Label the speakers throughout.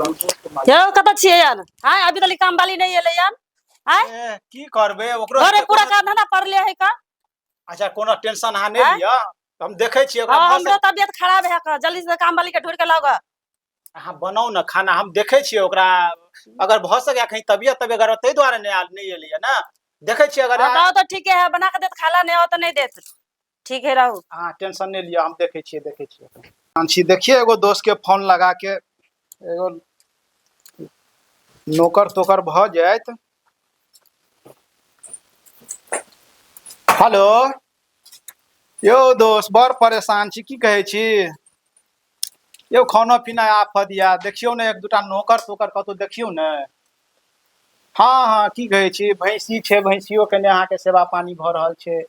Speaker 1: क्यों कत छिए यार? हां अभी तक काम वाली नहीं एले यार। हां
Speaker 2: की करबे ओकरो
Speaker 1: घरे पूरा काम धंधा पड़ले है का?
Speaker 2: अच्छा कोनो टेंशन अहाँ नहीं लिया। हम देखे छी ओकरा
Speaker 1: हां
Speaker 2: भस
Speaker 1: हमरो तबियत खराब है का, जल्दी से काम वाली के ढूंढ के लाओ।
Speaker 2: अहाँ बनाओ ना खाना, हम देखे छी ओकरा अगर भ सके कहीं तबियत अगर तै द्वारा नहीं एलिए ना। देखे छी अगर
Speaker 1: बताओ तो ठीक है, बना के देत, खाला नहीं हो तो नहीं देत। ठीक है रहू।
Speaker 2: हां टेंशन नहीं लिया, हम देखे छी। आंची देखिए एगो दोस्त के फोन लगा के एगो नौकर तोकर भ जायत। हेलो यो दोस्त बड़ परेशान छी, की कहे छी यो खाना पीना आफत या देखियो ने, एक दूटा नौकर तोकर कतौ देखियो ने। हाँ की कहे छी भैंसी छे, भैंसियो के अहाँ के सेवा पानी भ रहल छे,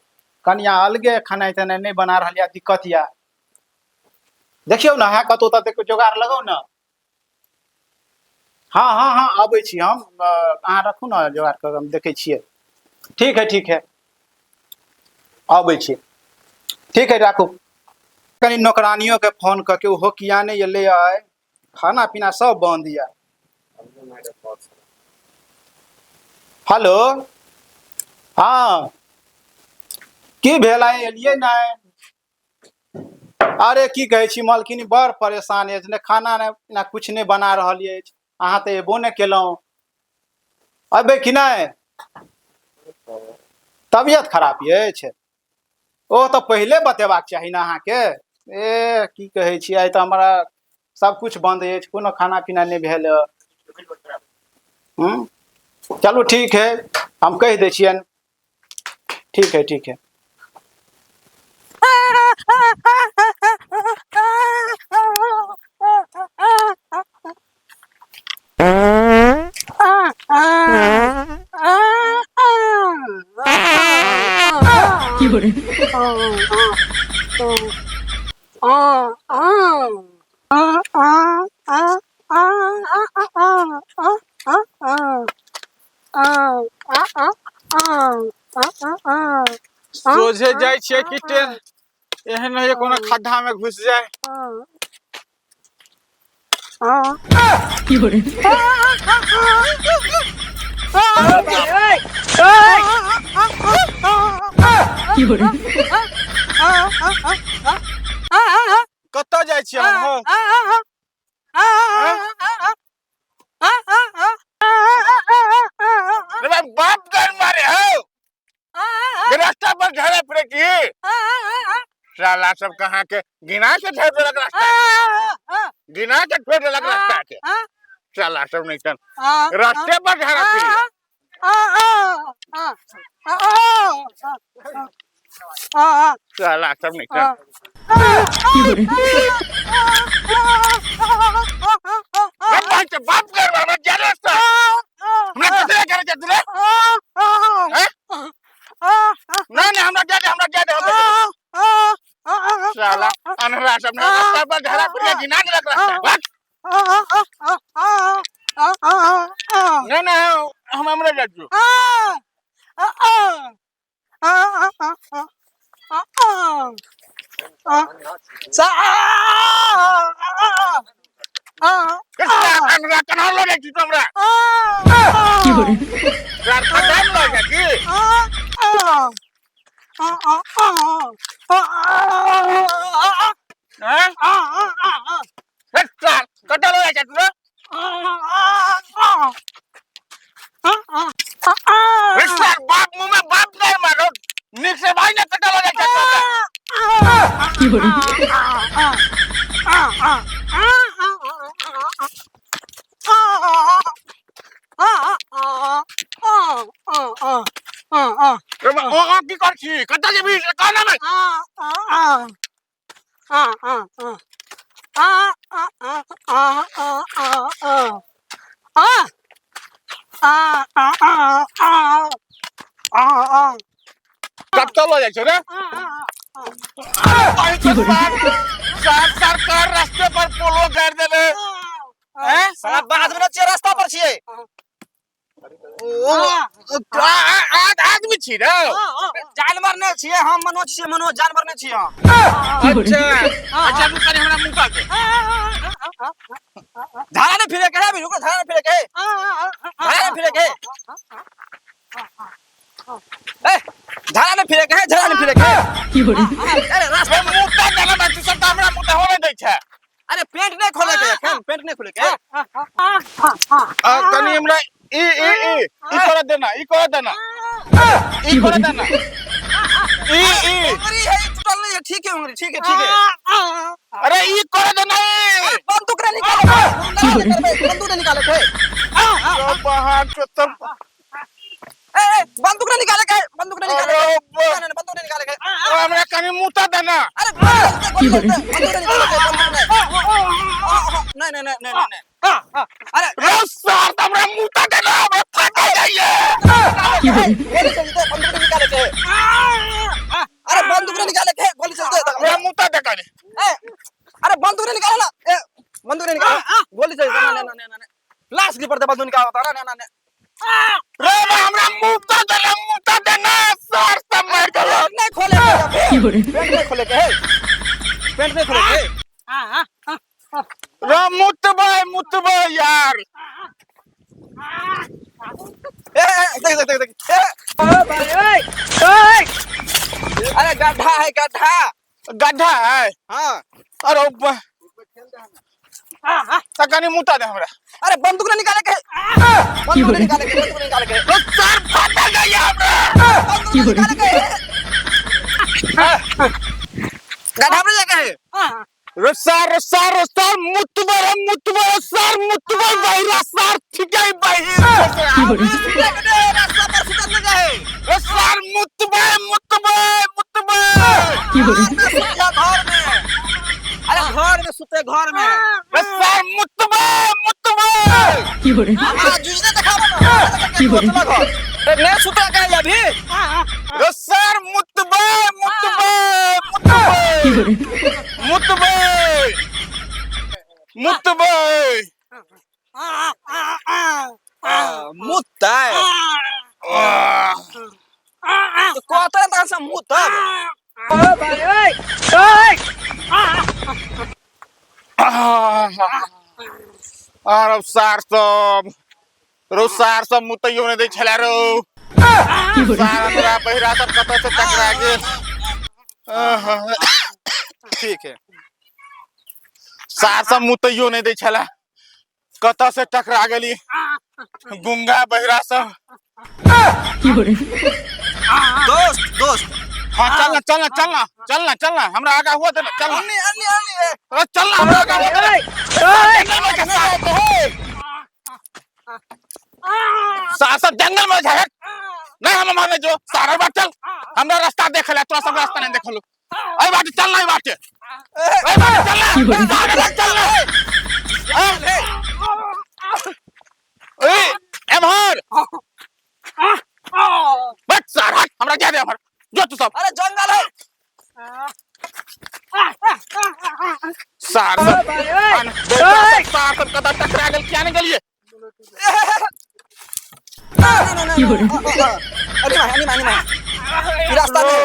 Speaker 2: कनिया अलगे खाना तना नहीं बना रहल या, दिक्कत या देखियो ना है कतौ तक जोगाड़ लगाओ ना। हाँ आबै छी हम, अहाँ रखू ना जोगाड़ कर, हम देखे छिए। ठीक है आबै छी, ठीक है राखू। कनी नौकरानियों के फोन करके वो किया नहीं ले आए, खाना पीना सब बंद या। हेलो हाँ की भेल एलिए ना? अरे की कहे छी मालकिनी बड़ परेशान है, ने खाना ने कुछ नहीं बना रहल है, अहाँ तो एबो नहीं केलौं। अबे कि नहीं तबियत खराब है? ओ तो पहले बतेबाक चाही ना अहाँ के। ए की कहे छी आई तो हमारा सब कुछ बंद है, कोनो खाना पीना नहीं भेल। चलो ठीक है हम कह दे छियन। ठीक है सोझे जाय छियै कि ट्रेन एहन है कोनो खड्डा में घुस जाए। कत्ता जाय छियै हम? बाप कर मारे हो रास्ता पर झड़े पड़े की साला सब कहाँ के गिना के ठेर देलक रास्ता, गिना के ठेर देलक रास्ता के साला सब नहीं कर रास्ते पर झड़ा फिर साला सब नहीं कर बाप कर मारे जा रास्ता हमने कितने करे के तुरे नहीं हमरा जा दे साला अनहरा सब ने रास्ता पर झड़ा फिर के गिना के रख रास्ता नहीं हम हमरा जाजू अनहरा कना लगे छी हमरा यार खदान लगे की कटा लगे छ तू बाप मुंह में बाप नहीं मारो निक से भाई ने कटा लगे छ की कर छी कटा जे भी काना में कट्टा लो जाय छ रे सरकार रास्ते पर पोलो गाड़ देले हैं साला बात में रास्ता पर छिए
Speaker 3: आदमी छी रे
Speaker 4: जानवर नहीं छिए हम मनोज छिए मनोज जानवर नहीं छिए हम
Speaker 3: अच्छा अच्छा रुक करे हमरा मुंह के
Speaker 4: धारा ने फिरे के है भी रुको धारा ने फिरे के है धारा ने फिरे के है ए धारा ने फिरे के है धारा ने फिरे के है
Speaker 3: अरे रास्ते में मुंह का देला बात सब त हमरा मुंह होने दै छै
Speaker 4: अरे पेंट नहीं खोले के है पेंट नहीं खोले के है
Speaker 3: तनी हमरा ई कर देना ई कर देना ई कर देना
Speaker 4: उंगली है टूटल नहीं है ठीक है उंगली ठीक है
Speaker 3: अरे ई कर देना
Speaker 4: बंदूक रे निकाले बंदूक रे निकाले के
Speaker 3: तो बाहर के तब
Speaker 4: ए बंदूक रे निकाले के बंदूक रे निकाले के बंदूक रे निकाले के
Speaker 3: हमरा कनी मुता देना
Speaker 4: अरे बंदूक रे निकाले के नहीं नहीं नहीं नहीं नहीं अरे
Speaker 3: रे सर हमरा मुता देना हमरा फाटा जाइए
Speaker 4: गोली चलते बंदूक रे निकाले के अरे बंदूक रे निकाले के गोली चलते
Speaker 3: हमरा मुता दे कनी
Speaker 4: अरे बंदूक रे निकाले ना ए बंदूक रे निकाले गोली चलते ना ना ना ना लाश के पड़ते बंदूक निकाल होता ना ना ना
Speaker 3: रे हमरा मुता देना सर सब मार के
Speaker 4: नहीं खोले पेंट नहीं खोले के पेंट नहीं खोले के
Speaker 3: रे मुतबे यार
Speaker 4: ए देख देख देख ए अरे गड्ढा है
Speaker 3: गड्ढा है
Speaker 4: हां
Speaker 3: अरे सकनी मुता दे हमरा
Speaker 4: अरे बंदूक ने निकाले के बंदूक ने निकाले के
Speaker 3: सर फाटा गया हमरा
Speaker 4: बंदूक ने निकाले के गड्ढा में लगा है
Speaker 3: रे सर मुतबे सर बहिरा सर ठीक है बहिरा
Speaker 4: रास्ता पर सुतल लगा है
Speaker 3: रे सर मुतबे
Speaker 4: घर में अरे घर में सुते घर में
Speaker 3: रे सर मुतबे
Speaker 4: हां जुजने दिखावा ना नहीं सुता का अभी
Speaker 3: रे सर मुतबे
Speaker 4: मुत्ता तो कोता ता से मुत्ता
Speaker 3: अरे सार सब मुतैयो ने दे छला रो सारा बहिरा सब कत से टकरा गेल
Speaker 4: ठीक है
Speaker 3: सार सब मुतैयो ने दे छला कत से टकरा गेली गुंगा बहिरा सब
Speaker 4: दोस्त
Speaker 3: हां चलना हमरा आगा हुआ दे चलना
Speaker 4: अन्नी
Speaker 3: चलना हमरा आगा हुआ दे सार सब जंगल में जाए नहीं हम माने जो सारा बात चल हमरा रास्ता देख ले तोरा सब रास्ता नहीं देखलो आई बात चलना आई बात चलना ए एमहर बट सारा हमरा जा दे हमर जो तू सब
Speaker 4: अरे जंगल है
Speaker 3: सार सब कदा टकरा गेल क्या नहीं गेलिए
Speaker 4: नहीं रास्ता में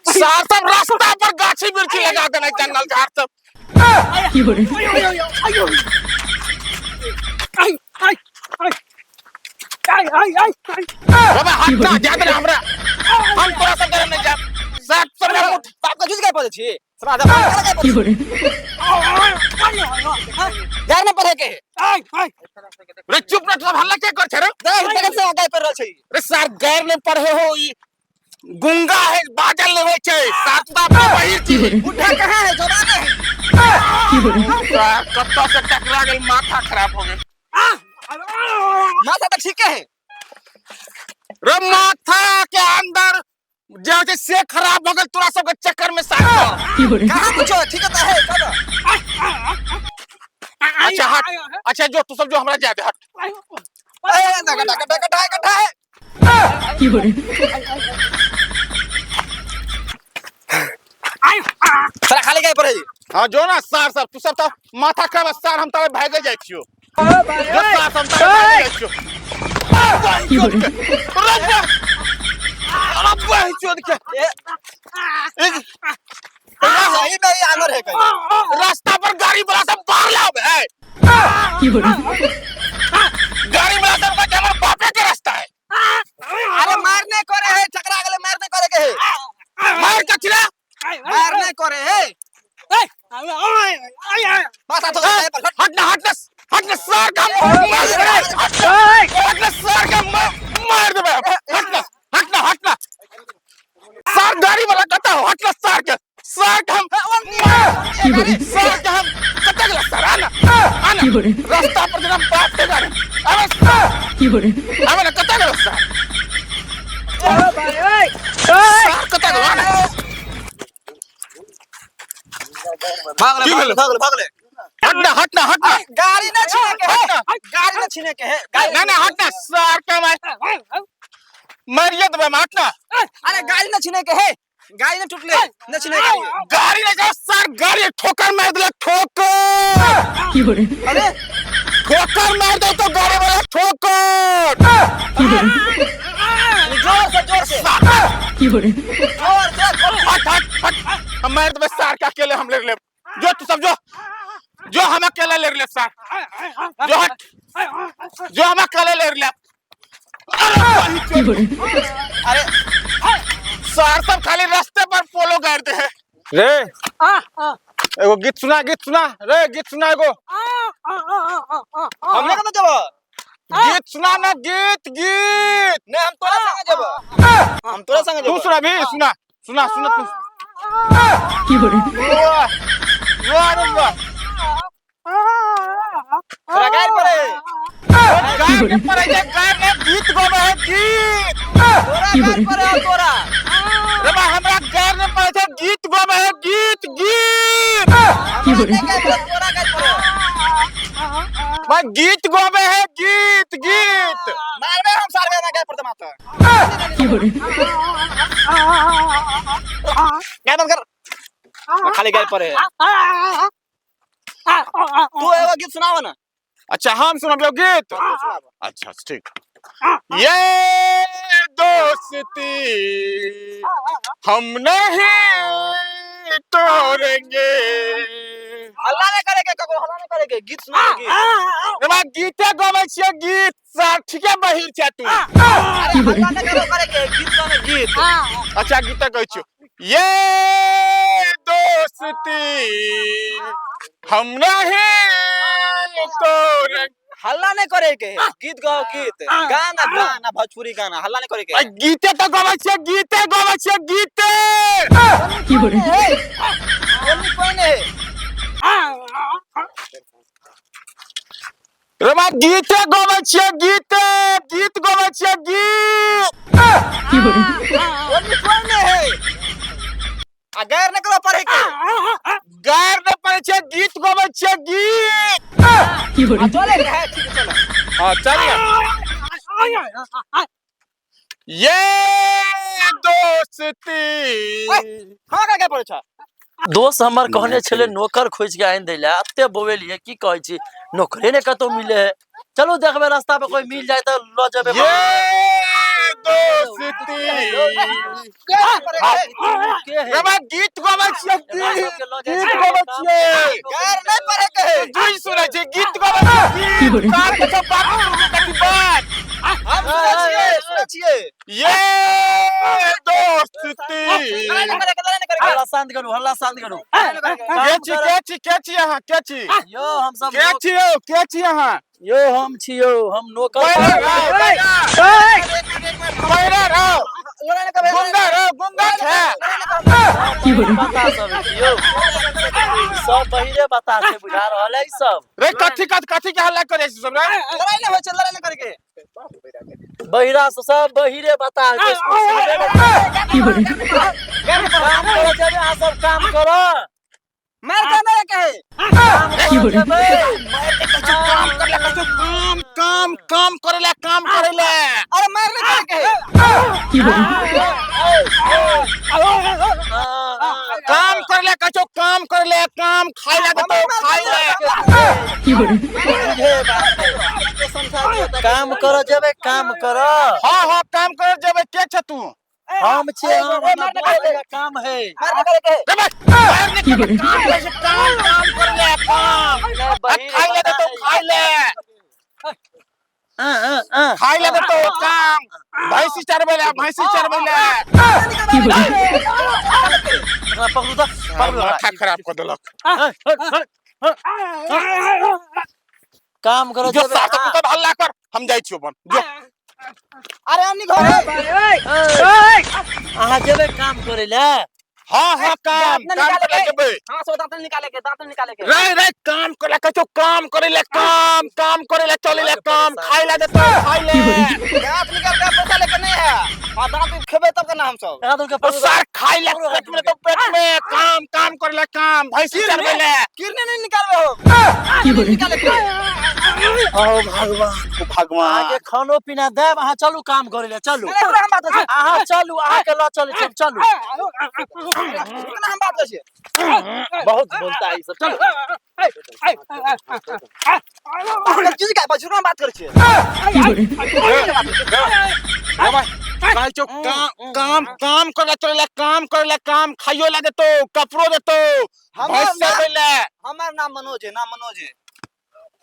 Speaker 3: सार सब रास्ता पर गाछी बिरछी लगा देना जंगल झाड़ सब बाबा हाथ ना जा दे हमरा हम तोरा सब डर नहीं जा साथ सब
Speaker 4: बाप का जुज काय पड़े छी समाज का काय पड़े यार में पढ़े के
Speaker 3: रे चुप ना सब हल्ला के कर छे रे
Speaker 4: देख से काय पर रहल छी
Speaker 3: रे सर गैर में पढ़े हो ई गुंगा है बाजल लेवे छे सात बाप बहिर छी
Speaker 4: बुढ़ा कहां है जवान है
Speaker 3: सर कत्ता से टकरा गेल माथा खराब हो गेल
Speaker 4: माथा तक ठीक है
Speaker 3: रे माथा के अंदर जैसे से खराब हो गल तोरा सब के चक्कर में साथ
Speaker 4: कहां कुछ ठीक है कब
Speaker 3: अच्छा हट अच्छा जो तू सब जो हमरा जा दे हट
Speaker 4: ए गड्ढा है साला खाली काय पर है
Speaker 3: हाँ जो ना सार सब तू सब तो माथा खराब है, सार हम तारे भागे जाए छियो जो सार हम तारे भागे जाए छियो अरे भाई चोद के
Speaker 4: सही में ही आंगर है कहीं।
Speaker 3: रास्ता पर गाड़ी वाला सब बाहर लाओ है गाड़ी वाला सब का हमारे बापे के रास्ता है।
Speaker 4: अरे मारने करे है चकरा अगले मारने करे के है
Speaker 3: मार के चिरा
Speaker 4: मारने करे है बस आ तो
Speaker 3: हटना सर का हटना सर का मार दे हटना सर गाड़ी वाला कहता हो हटना सर का हम कटा गया सर आना रास्ता पर जरा बात के गाड़ी अबे कटा गया सर कटा गया आना
Speaker 4: भाग ले
Speaker 3: हटना
Speaker 4: गाड़ी ना छीने के है गाड़ी ना छीने के है
Speaker 3: ना हटना सर का मरियत में हटना
Speaker 4: अरे गाड़ी ना छीने के है गाड़ी ना टूटले ना छीने के
Speaker 3: गाड़ी ना जा सर गाड़ी ठोकर मार दे ठोकर
Speaker 4: अरे
Speaker 3: ठोकर मार दो तो गाड़ी वाला ठोकर
Speaker 4: जोर से
Speaker 3: हट हमारे तो बस सर का अकेले हम ले जो तू सब जो हम अकेले ले सर जो हट जो हम अकेले ले
Speaker 4: अरे
Speaker 3: सर सब खाली रास्ते पर पोलो करते हैं रे एगो गीत सुना रे गीत सुना एगो
Speaker 4: हमने कब जब
Speaker 3: गीत सुना ना गीत
Speaker 4: ने हम तोरा संग जब
Speaker 3: तू सुना भी सुना तू वाह
Speaker 4: तोरा गाड़ी पड़े
Speaker 3: गाय में गीत गावे है गीत
Speaker 4: तोरा गाड़ी पड़े तोरा
Speaker 3: रे बा हमरा गाय में पड़े है गीत गावे है गीत
Speaker 4: तोरा गाड़ी पड़े
Speaker 3: मैं गीत गावे है गीत
Speaker 4: मारबे हम सारबे ना गाड़ी पड़ते माता क्या बंद कर खाली गाड़ी पड़े तू एगो गीत सुनावा ना
Speaker 3: अच्छा हम सुनाबे गीत अच्छा ठीक ये दोस्ती हम नहीं तोड़ेंगे
Speaker 4: हल्ला नहीं करेगे कको हल्ला नहीं करेगे गीत सुनाएगी
Speaker 3: रे बा गीते गावे छिए गीत सर ठीके बहिर छै तू
Speaker 4: अरे हल्ला नहीं करेगे गीत गाने गीत
Speaker 3: अच्छा गीत कहै छियो ये दोस्ती हम नहीं तोड़ेंगे
Speaker 4: हल्ला नहीं करेगे गीत गाओ गीत गाना भोजपुरी गाना हल्ला नहीं करेगे
Speaker 3: गीते तो गावे छिए गीते
Speaker 4: ओनली कोई नहीं
Speaker 3: रे बा गीते गावे छिए गीत गावे छिए गीत
Speaker 4: ओनली कोई नहीं अगर न करो पढ़े के
Speaker 3: गैर न पढ़े छिए गीत गावे छिए गीत
Speaker 4: चले है ठीक है चलो
Speaker 3: हां चलिए ये दोस्ती
Speaker 4: हां क्या पढ़े छ
Speaker 5: दोस्त हमर कहने छले नौकर खोज के आइन दैला अत्ते बोवेलिए की कहै छी नौकरे ने कतो मिले है चलो देखबे रास्ता पे कोई मिल जाए तो ल जेबे
Speaker 3: ये दोस्ती रे गीत गावे छिए गीत गावे छिए
Speaker 4: गैर नहीं पढ़े के
Speaker 3: दुई सुनै छी गीत गावे छिए कार के बात
Speaker 4: हम सुनै छिए
Speaker 3: ये दोस्ती
Speaker 5: हल्ला शांत करू
Speaker 3: के छी अहाँ के छी
Speaker 5: यो हम सब
Speaker 3: के छी अहाँ
Speaker 5: यो हम छियो हम नौकर
Speaker 3: गुंडा छै
Speaker 5: बता सब यो सब बहिरे बता से बुझा रहल है सब
Speaker 3: रे कथी के हल्ला करे छी सब रे
Speaker 4: लड़ाई नहीं होय छै लड़ाई नहीं करे के
Speaker 5: बहिरा से सब बहिरे बता के काम करो जब आ सब काम करो
Speaker 4: मार के नहीं कहे
Speaker 3: काम करेला
Speaker 4: अरे मार नहीं कहे
Speaker 3: काम करेला कछो काम खाई ले दे तो खाई ले
Speaker 5: काम करो जेबे काम करो
Speaker 3: हाँ हाँ काम कर जब के छ तू
Speaker 5: हम छे हम काम है
Speaker 3: रे भाई बाहर निकल काम कर ले काम खाई ले दे तो खाई ले खाई ले दे तो काम भैंसी चरबे ले
Speaker 5: पकड़ू तो
Speaker 3: माथा खराब कर देलक
Speaker 5: काम करो
Speaker 3: जो
Speaker 5: जेबे
Speaker 3: साथ तू तो हल्ला कर हम जाई छियो बन जो
Speaker 4: अरे अन्नी घर
Speaker 5: अहाँ जेबे काम करे ले
Speaker 3: हाँ हाँ काम कर ले जबे
Speaker 4: हां सो दांत निकाले के
Speaker 3: रे काम कर ले कचो काम करे ले काम करे ले चले ले काम खाई ले दे तो खाई ले
Speaker 4: दांत निकाल के पैसा लेके नहीं है हां दांत खेबे तब करना हम सब
Speaker 5: कहा तो
Speaker 3: और सर खाई ले पेट में तो पेट में काम कर ले काम भैंसी चरबे ले
Speaker 4: किरने नहीं निकालबे हो निकाले के
Speaker 5: ओ भगवान आगे खानो पीना दे अहाँ चलू काम करे ले चलू
Speaker 4: हम बात है
Speaker 5: अहाँ चलू अहाँ के ला चले चलू
Speaker 4: कितना हम बात है
Speaker 5: बहुत बोलता है ई सब चलू
Speaker 4: हम चीज का बात शुरू में बात कर छी
Speaker 3: रे भाई काल चो काम कर ले चले ले काम खाइयो ले दे तो कपड़ो दे तो भैंस चरबे ले
Speaker 4: हमार नाम मनोज है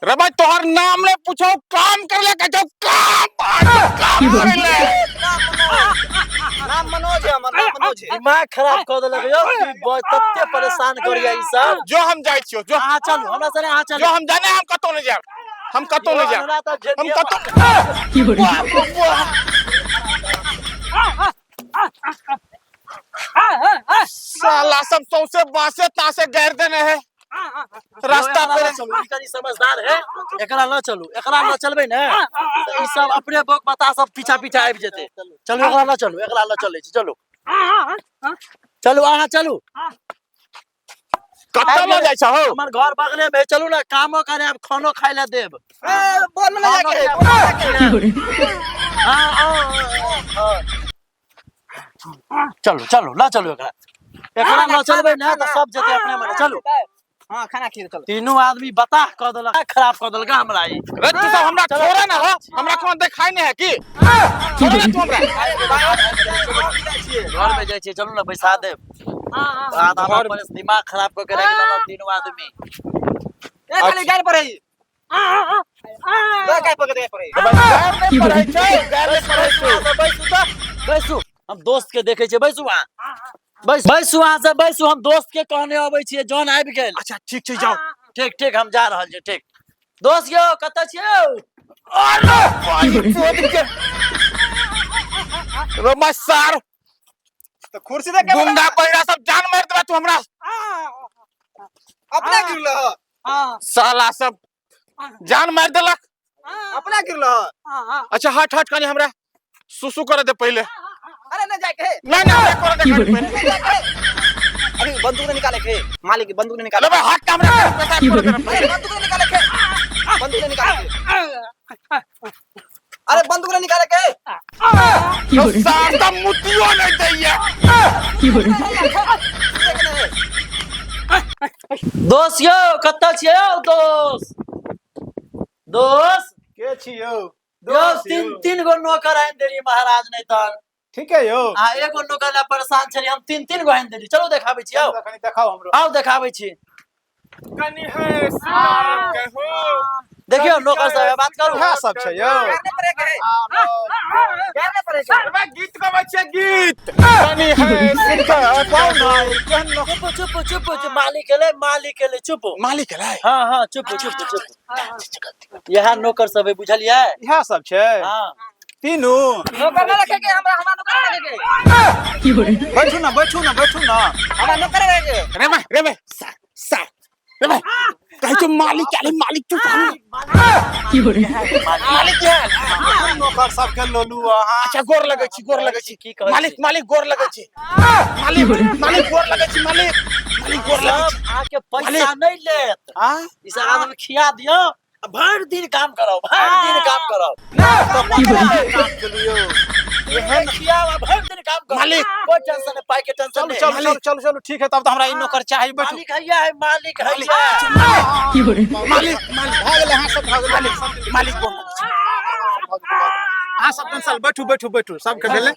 Speaker 3: रे भाई तोहर नाम ले पूछो काम कर ले कचो काम कर ले
Speaker 4: नाम मनोज है हमार नाम मनोज है
Speaker 5: दिमाग खराब कर देलक यो बहुत तत्ते परेशान करिया ई सब
Speaker 3: जो हम जाई छियो जो
Speaker 5: अहाँ चलू हमरा सने अहाँ चलू
Speaker 3: जो हम जाने हम कतो नहीं जाब हम कतो नहीं जाब हम कतो साला सब सौसे बासे तासे गैर देने है रास्ता पे
Speaker 5: चलू ई कनी समझदार है एकरा न चलू एकरा न चलबे ने तो ई सब अपने बक बता सब पीछा आबि जेते चलू एकरा न चले छी चलू चलू अहाँ चलू
Speaker 3: कतो न जाई छ हो
Speaker 5: हमर घर बगले में चलू ना कामो करे अब खानो खाइ ले देब
Speaker 4: बोल में जाके
Speaker 5: चलू ना चलू एकरा न चलबे ने तो सब जेते अपने मने चलू
Speaker 4: हां खाना खिर चल
Speaker 5: तीनों आदमी बता क देलक खराब क देलक हमरा ई
Speaker 3: रे तू सब हमरा छोड़ा ना हो हमरा कोन देखाई नहीं है की छोड़ा ना तू हमरा
Speaker 5: घर में जाय छी चलू ना पैसा देब आधा घर पर दिमाग खराब क के रख देलक तीनों आदमी
Speaker 4: ए खाली गाल पर है काय पकड़ दे पर है
Speaker 5: बैसू हम दोस्त के देखे छे बैसू बैसू वहां से बैसू हम दोस्त के कहने आबै छियै जॉन आबि गेल
Speaker 3: अच्छा ठीक छै जाओ
Speaker 5: ठीक हम जा रहल छी ठीक दोस्त यौ कतऽ छियै
Speaker 3: अरे भाई फोड़ के रो मसार
Speaker 4: तो कुर्सी दे के
Speaker 3: गुंडा पैरा सब जान मार देबा तू हमरा
Speaker 4: अपना गिरल हां
Speaker 3: साला सब जान मार देलक
Speaker 4: अपना गिरल
Speaker 3: अच्छा हट कनी हमरा सुसु कर दे पहले
Speaker 4: अरे न जाके
Speaker 3: नहीं कर दे पहले
Speaker 4: अभी बंदूक ने निकाले के मालिक बंदूक ने निकाले
Speaker 3: अबे हट हमरा पैसा छोड़ दे
Speaker 4: बंदूक ने निकाले के अरे बंदूक ने निकाले के
Speaker 3: सार मुतियो नहीं दैया
Speaker 5: दोस्त यौ कतऽ छियै यौ दोस्त
Speaker 2: के छियो
Speaker 5: दोस्त तीन गो नौकर आइन देली महाराज नहीं तन
Speaker 2: ठीक है यो
Speaker 5: आ एगो नौकर ला परेशान छली हम तीन गो आइन देली चलो देखाबै छी
Speaker 2: कनी देखाओ हमरो
Speaker 5: आओ देखाबै छी
Speaker 3: कनी है सार कहो
Speaker 5: देखियो नौकर से बात करू
Speaker 2: क्या सब छै यो
Speaker 3: अबे गीत गाबै छै गीत कनी है सिंका कौन है
Speaker 5: चुप मालिक ले चुप
Speaker 3: मालिक है
Speaker 5: हां चुप यहाँ नौकर सब है बुझलियै
Speaker 2: इहा सब छै
Speaker 5: हां
Speaker 2: तीनू
Speaker 4: नौकर ना रखे के हमरा नौकर रखे के
Speaker 2: बैठू ना
Speaker 4: हमरा नौकर रखे के
Speaker 3: रे भाई सार रे भाई कहीं तो मालिक तू मालिक है
Speaker 2: नौकर सब के लोलू अहाँ
Speaker 3: अच्छा गोर लगै छी
Speaker 5: की कहै
Speaker 3: मालिक गोर लगै छी मालिक गोर लगै छी मालिक गोर लगै छी
Speaker 5: आके पैसा नहीं लेत
Speaker 2: हां
Speaker 5: ई सब आदमी खिया दियो भर दिन काम करो
Speaker 2: काम के लियो
Speaker 5: एहन खिया भर दिन काम कर
Speaker 3: मालिक।
Speaker 5: कोई टेंशन नहीं, पाई के टेंशन
Speaker 2: चलो
Speaker 5: नहीं।
Speaker 2: चलो चलो चलो चलो ठीक है तब तो हमरा इ नौकर चाहिए बैठो
Speaker 5: मालिक हैया है, मालिक
Speaker 2: मालिक
Speaker 5: हैया।
Speaker 2: मालिक भाग ले हां सब भाग ले मालिक बोल हां सब टेंशन बैठू बैठू बैठू सब के भेले ए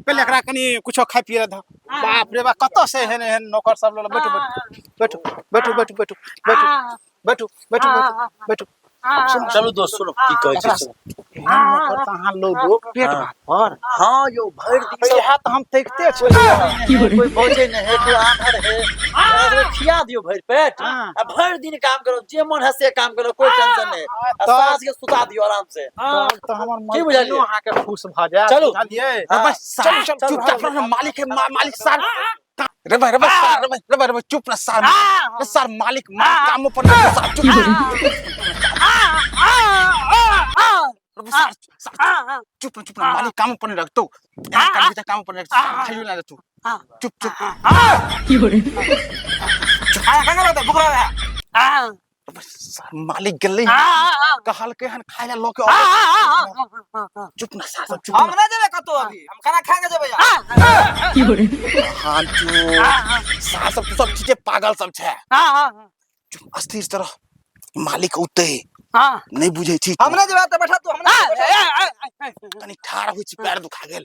Speaker 2: पहले एकरा कनी कुछो खाइ पिए द बाप रे बा कत से हेन हेन नौकर सब ल बैठू बैठू बैठू बैठू बैठू बैठू बैठू बैठू बैठू
Speaker 5: चलो दोस्त सुनो की कहै छै सुनो।
Speaker 2: नौकर कहां लो दो पेट भात पर
Speaker 5: हां यो भर दिन
Speaker 2: ये हाथ हम देखते छी
Speaker 5: कोई भोजे नहीं है, कोई आंधर है, अरे खिया दियो भर पेट।
Speaker 2: हाँ।
Speaker 5: अब भर दिन काम करो, जे मन है से काम करो, कोई टेंशन नहीं।
Speaker 2: तो-
Speaker 5: सास के सुता दियो आराम से।
Speaker 2: तो हमर
Speaker 5: की
Speaker 2: मन
Speaker 5: बुझलियै?
Speaker 2: अहाँ के खुश भ जाए
Speaker 5: चलो।
Speaker 2: बुझलियै
Speaker 5: हाँ।
Speaker 3: बस सार
Speaker 5: चल, चल,
Speaker 3: चुपचाप
Speaker 5: चल।
Speaker 3: रहो मालिक है मालिक सार रे भाई सार रे भाई चुप ना सार रे सार मालिक काम पर सार चुप रे सार चुप ना मालिक काम पर रख तो काम पर रख खाइयो ना तू चुप चुप कहां लगता बुकरा है सार मालिक गल्ले कहल के हन खाइला लोके चुप ना सार चुप
Speaker 4: हम ना जेबे कतो अभी, हम खाना खा के जेबे यार।
Speaker 3: हाँ चुप सार सब चीजें पागल सब छे चुप अस्थिर तरह मालिक उते नहीं बुझे छी
Speaker 4: हम ना जेबे त बैठा तू, हम ना जेबे।
Speaker 3: कनी ठाड़ होई छी पैर दुखा गेल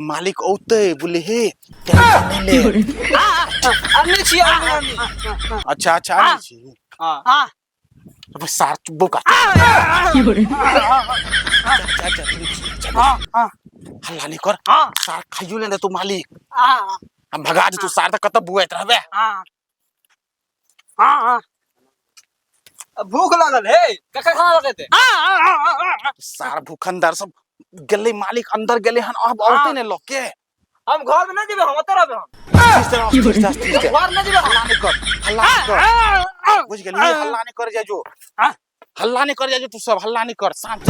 Speaker 3: मालिक औते बोले हे टेंशन नहीं ले
Speaker 4: अन्नी छी अन्नी।
Speaker 3: अच्छा अच्छा नहीं छी
Speaker 4: हां
Speaker 3: अब सार चुप बोका हल्ला नहीं कर सार खाइयो ले तू मालिक हम भगा दे तू सार त कत बुआत रहबे
Speaker 4: भूख लागल है, कखन खाना लगे थे?
Speaker 3: सार भूखंदर सब गले मालिक अंदर गले हन अब औते ने लोग के
Speaker 4: हम घर में ना जेबे, हम ओते रहबे। हम घर ना जेबे।
Speaker 3: हल्ला नहीं कर हल्ला नहीं कर बुझ गेली हल्ला नहीं कर जा जो हल्ला नहीं कर जा जो तू सब हल्ला नहीं कर शांत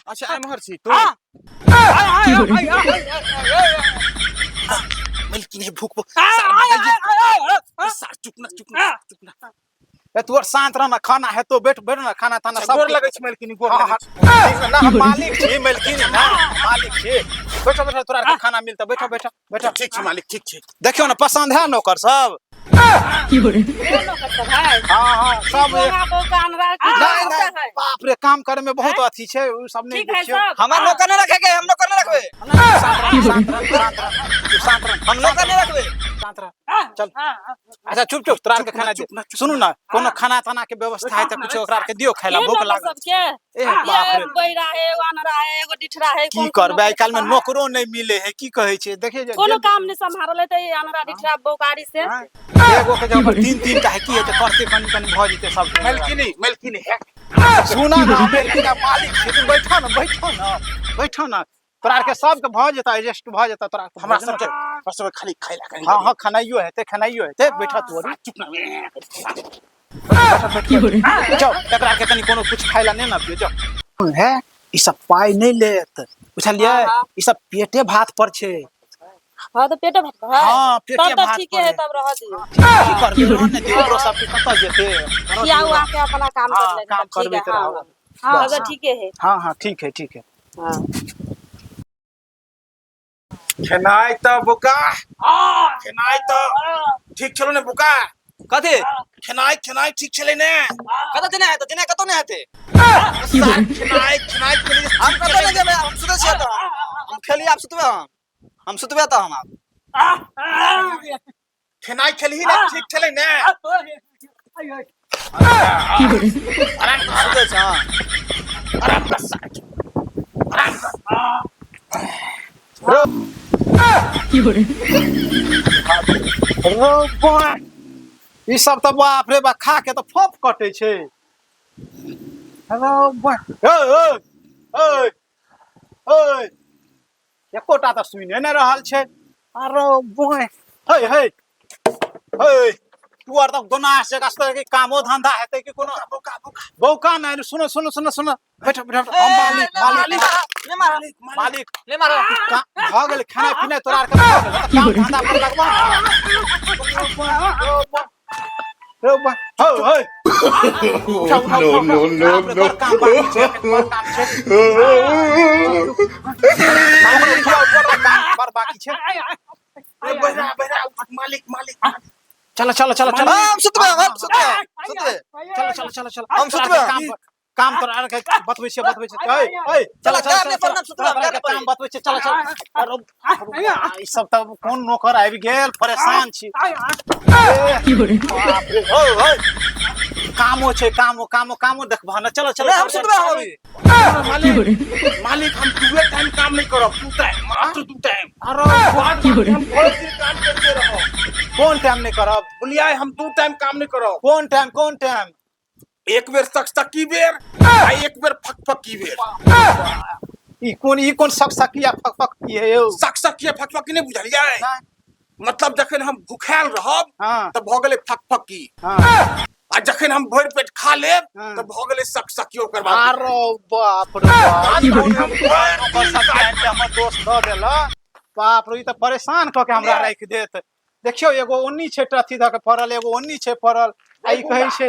Speaker 3: अच्छा एमहर छी तू मिल्की नहीं भूख सार चुप ना
Speaker 2: ए तू और शांत रह ना खाना है तो बैठ बैठ ना खाना ताना सब
Speaker 3: गोर लगै छै मिल्की गोर
Speaker 2: हाँ,
Speaker 3: लगै
Speaker 2: हाँ, ना हम मालिक छी मलकिन ना मालिक छी बैठो बैठो तोरा के खाना मिलता बैठो बैठो बैठो
Speaker 3: ठीक छै मालिक ठीक छै
Speaker 2: देखियो ना पसंद है नौकर सब हाँ हाँ सब एक नहीं नहीं बाप रे काम करे में बहुत अथी छे उ सब नहीं
Speaker 1: ठीक है
Speaker 2: देखियो
Speaker 1: सब।
Speaker 4: हमार नौकर नहीं रखेगे, हम नौकर नहीं रखबे।
Speaker 2: शांत रह
Speaker 4: हम नौकर नहीं रखबे।
Speaker 2: शांत रह चल अच्छा चुप चुप तोरा के खाना दे सुनू ना कोनो खाना ताना के व्यवस्था है त कुछ ओकरा के दियो खाइला भूख लागल
Speaker 1: सबके
Speaker 2: ए बाप रे
Speaker 1: बैरा है, वानरा है, एगो डिठरा है,
Speaker 2: की करबे आइ काल में नौकरो नहीं मिले है की कहे छे देखे जे
Speaker 1: कोनो काम नहीं संभाल लेते अनरा डिठरा बोकारी से।
Speaker 2: एगो के जब तीन तीन का है की है करते कनी कनी भ जते सब
Speaker 3: मिल्की नहीं है
Speaker 2: सुना ना बेटी का मालिक छै तू बैठो ना तोरा के सब के भ जता एडजस्ट भ जता तोरा
Speaker 3: हमरा सब खाली खाइला कनी
Speaker 2: हां हां खानाइयो हेते बैठा तू अरे
Speaker 3: चुप ना
Speaker 2: जाओ एकरा के कनी कोनो कुछ खाइला नहीं ना पियो जाओ है ई सब पाई नहीं लेत बुझलिए ई सब पेटे भात पर छे
Speaker 1: हां तो पेटे भात है।
Speaker 2: हाँ, पेटे
Speaker 1: तब तो
Speaker 2: भात
Speaker 1: ठीक
Speaker 2: पर
Speaker 1: है,
Speaker 2: है।
Speaker 1: तब रह दियो।
Speaker 2: की करबे रहने दियो ओकरो सब के कत जेते
Speaker 1: किया हुआ के अपना काम
Speaker 2: हाँ,
Speaker 1: कर लेते।
Speaker 2: काम करबे
Speaker 1: ठीक है,
Speaker 2: तो
Speaker 1: हाँ।
Speaker 2: रहो।
Speaker 1: हाँ
Speaker 2: बस।
Speaker 1: अगर ठीक है।
Speaker 2: हां हां ठीक है
Speaker 1: हाँ।
Speaker 3: खेनाई त बुका खेनाई त ठीक छलो ने बुका
Speaker 4: कथी?
Speaker 3: खेनाई ठीक छले ने
Speaker 4: कत देना है, तो देना कतो नहीं है।
Speaker 3: खेनाई के लिए
Speaker 4: हम कतो नहीं जेबे, हम सुते छिए तो हम खेली, आप सुतबे, हम सुतबे तो हम आप।
Speaker 3: खेनाई खेलही ना ठीक छले ने आराम कर
Speaker 4: सुते छ।
Speaker 3: आराम कर साथ आराम
Speaker 2: रो बा ई सब त बाप रे बा खा के त फोप कटे छे रो बा ओए ओए एकोटा त सुने न रहल छे अरे बोय हे तू आर त दोना से कस्तर के कामो धंधा हेते कि कोनो बौका नहीं सुनो बैठ मालिक
Speaker 4: ले मार,
Speaker 2: मालिक
Speaker 4: ले मार।
Speaker 2: भ गेल खाना पीना तोरा के भ गेल काम धंधा पर लगबा रे बा हो हो नो नो नो काम बाकी छे काम छे काम बाकी छे
Speaker 3: मालिक मालिक
Speaker 2: चलो चलो चलो चलो
Speaker 4: हम सुतबे सुतबे
Speaker 2: चलो चलो चलो
Speaker 4: हम सुतबे
Speaker 2: काम तो आर के बतबै छै ए चलो चलो काम बतबै छै चलो चलो ई सब त कोन नौकर आबि गेल परेशान छी हो हो कामो छै कामो देखबा न चलो चलो
Speaker 4: हम सुतबे अभी
Speaker 3: मालिक हम पूरे टाइम काम नहीं करब टू टाइम मात्र टू टाइम
Speaker 2: अरे
Speaker 3: हम थोड़े देर काम करते रहो
Speaker 2: कोन टाइम नहीं करब
Speaker 3: बोलिए हम 2 टाइम काम नहीं करब
Speaker 2: कोन टाइम
Speaker 3: एक बेर सकसकी बेर आ एक बेर फकफकी बेर
Speaker 2: ई कोन सकसकिया फकफकी है यौ
Speaker 3: सकसकी फकफकी नहीं बुझलियै मतलब जखन हम भूखाल रहब
Speaker 2: हां
Speaker 3: त भ गेलै फकफकी
Speaker 2: हां
Speaker 3: आ जखन हम भरि पेट खा लेब
Speaker 2: हाँ।
Speaker 3: त भ गेलै सकसकी ओकर बाद
Speaker 2: अरे बाप रे बाप हमर दोस्त द देला बाप रे ई त परेशान क के हमरा राख देत देखियो एगो ओन्नी छै टथी ध के फरल एगो ओन्नी छै फरल आई कहै छै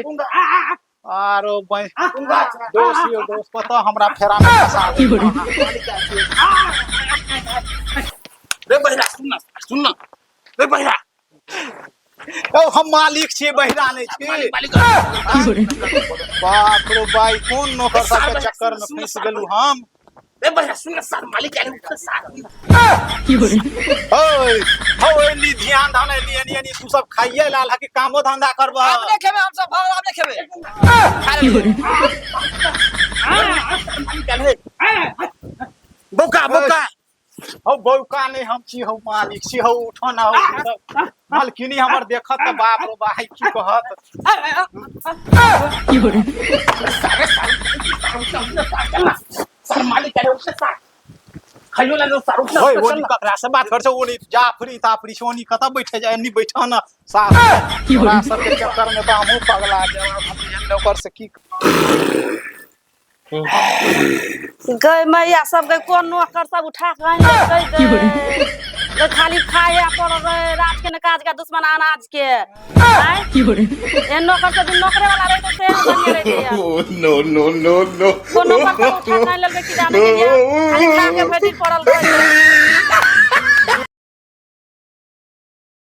Speaker 2: आरो दोस्त पता हमरा फेरा में फंसा
Speaker 3: रे बहिरा सुन ना रे बहिरा
Speaker 2: ओ हम मालिक छी बहिरा नहीं छी बाप रे भाई कोन नौकर सब के चक्कर में फंस गेलू हम
Speaker 3: रे बहिरा सुन ना सर मालिक आले सर
Speaker 2: ओए ओए नी ध्यान धाने नी तू सब खाइए लाल है कि कामो धंधा करबो
Speaker 4: हम नहीं खेबे हम सब भाव हम नहीं खेबे
Speaker 3: बोका बोका
Speaker 2: हो बौका नहीं हम छी हो मालिक छी हो उठो ना हो मालकिनी हमर देखत त बाप रे भाई की कहत
Speaker 3: सर मालिक आले उससे सर खाइयो ला सर उससे
Speaker 2: ओए ओनी ककरा से बात कर छ ओनी जाफरी ताफरी से ओनी कत बैठे जाय नी बैठा ना साफ तोरा सब के चक्कर में त हमहु पगला जाय हम नौकर से की
Speaker 1: गई मैया सब गई कोन नौकर सब उठा के आइन गई खाली खाए पड़ गए रात के न काज का दुश्मन अनाज के ए नौकर से दिन नौकरे वाला रहे तो से बनिए रहे
Speaker 6: नो नो नो नो
Speaker 1: को नौकर को उठा के आइन ले की जाने के खाली खा के फेटी पड़ल गई